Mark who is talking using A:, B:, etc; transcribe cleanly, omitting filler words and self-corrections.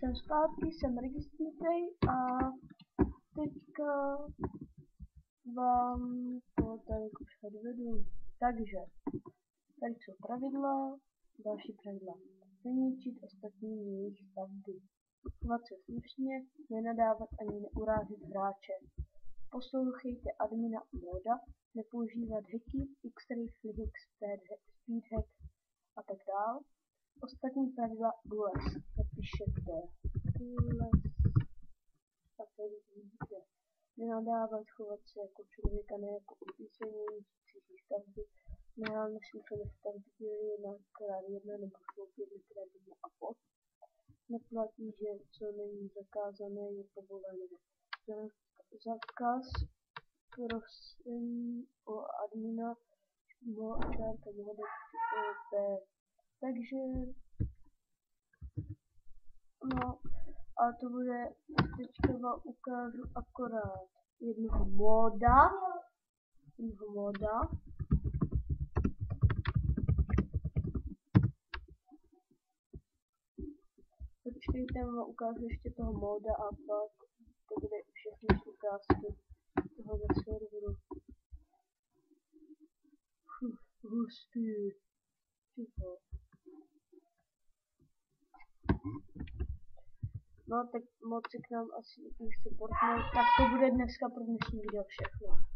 A: Jsem zpátky, jsem registrovaný a teďka vám to tady předvedu. Takže, tady jsou pravidla, další pravidla. Zničit ostatní jejich stavby. Chovat se slušně, nenadávat ani neurážet hráče. Poslouchejte admina a moda, nepoužívat hacky, X-ray, flick, speedhack a tak dál. Ostatní pravidla rules napíšete. A tady vidíte. Nenadávat, chovat se jako člověka, ne jako upícení cizí stavby. Nereálně smyslné stavby na krát 1 nebo sloupě na krát 1 a pod. Neplatí, že co není zakázané, je povolené. Zákaz prosím o admina čárka moda OP. Takže no a to bude, teďka vám ukážu akorát jednoho moda. Počkejte, vám ukážu ještě toho moda a pak to bude všechny ukázky tohoto serveru. Hustý. Ticho. No, teď moc se k nám asi nechce portnout, tak to bude dneska pro dnešní video všechno.